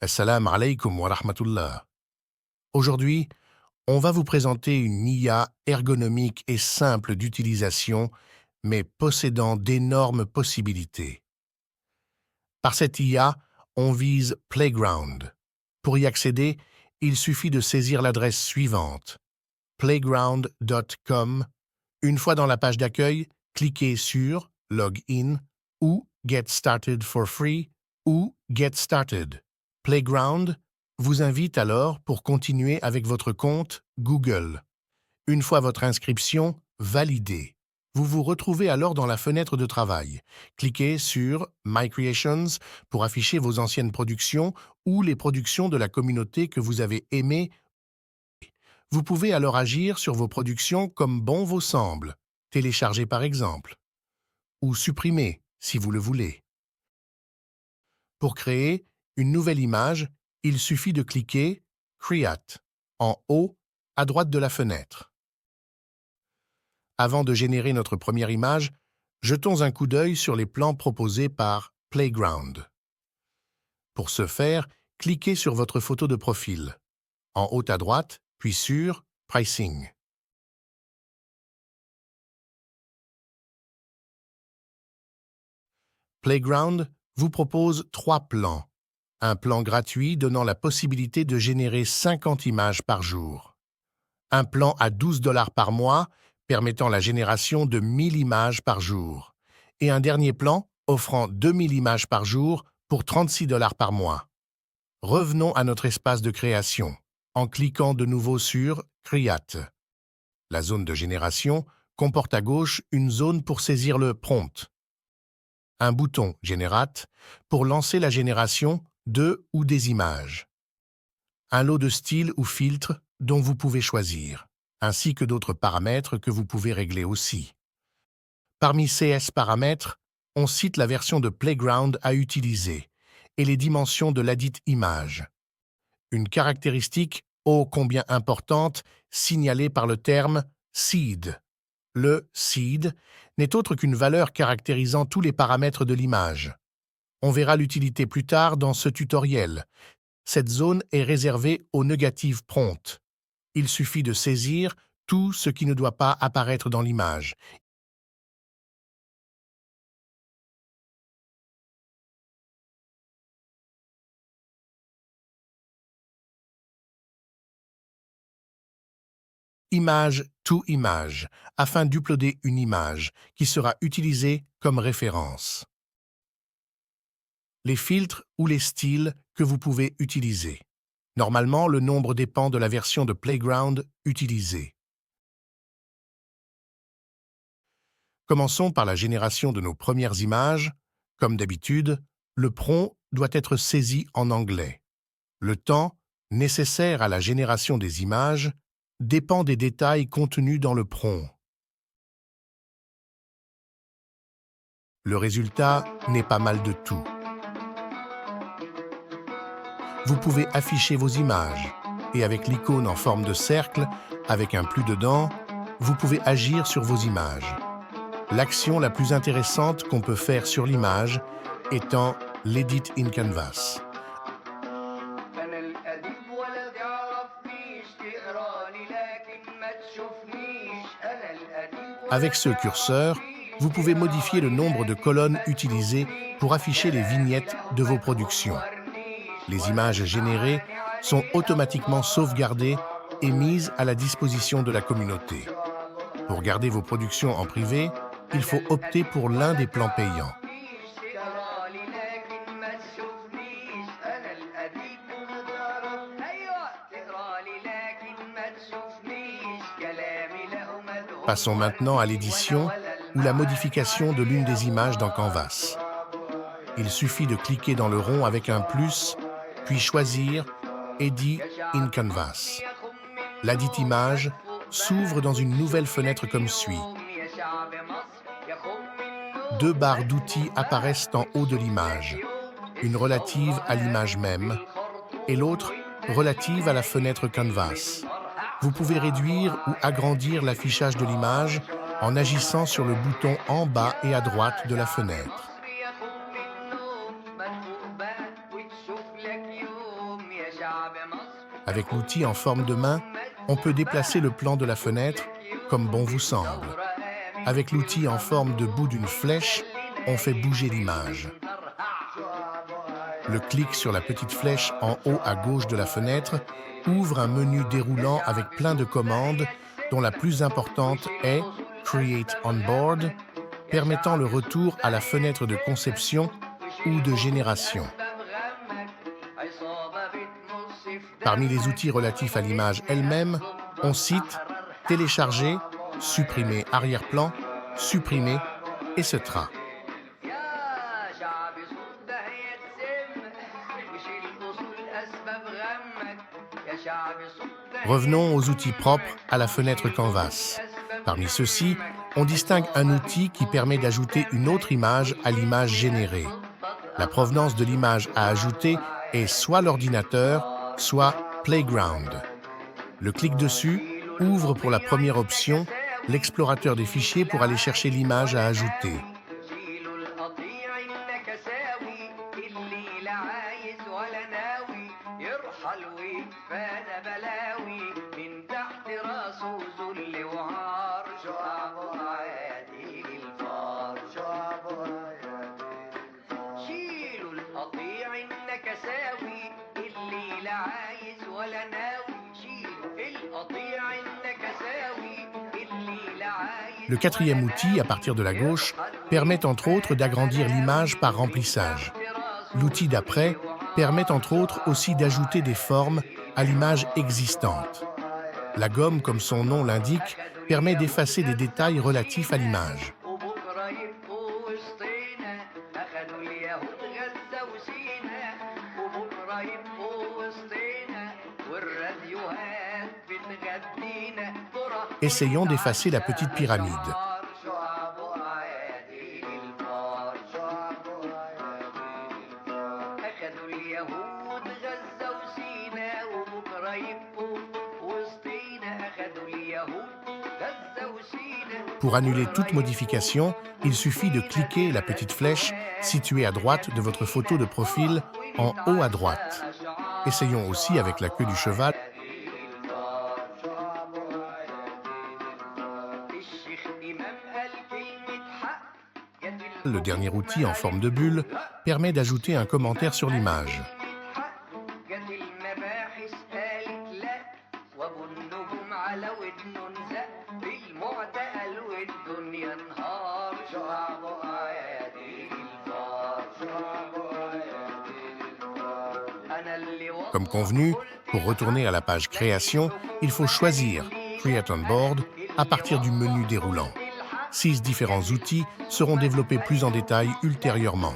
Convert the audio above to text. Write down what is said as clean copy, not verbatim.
Assalamu alaikum wa rahmatullah. Aujourd'hui, on va vous présenter une IA ergonomique et simple d'utilisation, mais possédant d'énormes possibilités. Par cette IA, on vise Playground. Pour y accéder, il suffit de saisir l'adresse suivante: playground.com. Une fois dans la page d'accueil, cliquez sur Login ou Get Started for Free ou Get Started. Playground vous invite alors pour continuer avec votre compte Google. Une fois votre inscription validée, vous vous retrouvez alors dans la fenêtre de travail. Cliquez sur My Creations pour afficher vos anciennes productions ou les productions de la communauté que vous avez aimées. Vous pouvez alors agir sur vos productions comme bon vous semble, télécharger par exemple, ou supprimer si vous le voulez. Pour créer une nouvelle image, il suffit de cliquer Create en haut à droite de la fenêtre. Avant de générer notre première image, jetons un coup d'œil sur les plans proposés par Playground. Pour ce faire, cliquez sur votre photo de profil, en haut à droite, puis sur Pricing. Playground vous propose 3 plans. Un plan gratuit donnant la possibilité de générer 50 images par jour. Un plan à $12 par mois permettant la génération de 1000 images par jour. Et un dernier plan offrant 2000 images par jour pour $36 par mois. Revenons à notre espace de création en cliquant de nouveau sur Create. La zone de génération comporte à gauche une zone pour saisir le prompt. Un bouton Generate pour lancer la génération de ou des images. Un lot de styles ou filtres dont vous pouvez choisir, ainsi que d'autres paramètres que vous pouvez régler aussi. Parmi ces paramètres, on cite la version de Playground à utiliser et les dimensions de ladite image. Une caractéristique ô combien importante signalée par le terme seed. Le seed n'est autre qu'une valeur caractérisant tous les paramètres de l'image. On verra l'utilité plus tard dans ce tutoriel. Cette zone est réservée aux négatives prompts. Il suffit de saisir tout ce qui ne doit pas apparaître dans l'image. Image to image, afin d'uploader une image qui sera utilisée comme référence. Les filtres ou les styles que vous pouvez utiliser. Normalement, le nombre dépend de la version de Playground utilisée. Commençons par la génération de nos premières images. Comme d'habitude, le prompt doit être saisi en anglais. Le temps nécessaire à la génération des images dépend des détails contenus dans le prompt. Le résultat n'est pas mal de tout. Vous pouvez afficher vos images et avec l'icône en forme de cercle, avec un plus dedans, vous pouvez agir sur vos images. L'action la plus intéressante qu'on peut faire sur l'image étant l'Edit in Canvas. Avec ce curseur, vous pouvez modifier le nombre de colonnes utilisées pour afficher les vignettes de vos productions. Les images générées sont automatiquement sauvegardées et mises à la disposition de la communauté. Pour garder vos productions en privé, il faut opter pour l'un des plans payants. Passons maintenant à l'édition ou la modification de l'une des images dans Canvas. Il suffit de cliquer dans le rond avec un plus, puis choisir Edit in Canvas. L'Edit image s'ouvre dans une nouvelle fenêtre comme suit. 2 barres d'outils apparaissent en haut de l'image, une relative à l'image même et l'autre relative à la fenêtre Canvas. Vous pouvez réduire ou agrandir l'affichage de l'image en agissant sur le bouton en bas et à droite de la fenêtre. Avec l'outil en forme de main, on peut déplacer le plan de la fenêtre comme bon vous semble. Avec l'outil en forme de bout d'une flèche, on fait bouger l'image. Le clic sur la petite flèche en haut à gauche de la fenêtre ouvre un menu déroulant avec plein de commandes, dont la plus importante est « Create on Board », permettant le retour à la fenêtre de conception ou de génération. Parmi les outils relatifs à l'image elle-même, on cite « Télécharger »,« Supprimer arrière-plan »,« Supprimer » et « Cetera ». Revenons aux outils propres à la fenêtre Canvas. Parmi ceux-ci, on distingue un outil qui permet d'ajouter une autre image à l'image générée. La provenance de l'image à ajouter est soit l'ordinateur, soit Playground. Le clic dessus ouvre pour la première option l'explorateur des fichiers pour aller chercher l'image à ajouter. Le quatrième outil, à partir de la gauche, permet entre autres d'agrandir l'image par remplissage. L'outil d'après permet entre autres aussi d'ajouter des formes à l'image existante. La gomme, comme son nom l'indique, permet d'effacer des détails relatifs à l'image. Essayons d'effacer la petite pyramide. Pour annuler toute modification, il suffit de cliquer la petite flèche située à droite de votre photo de profil en haut à droite. Essayons aussi avec la queue du cheval. Le dernier outil en forme de bulle permet d'ajouter un commentaire sur l'image. Comme convenu, pour retourner à la page Création, il faut choisir Create on Board à partir du menu déroulant. 6 différents outils seront développés plus en détail ultérieurement.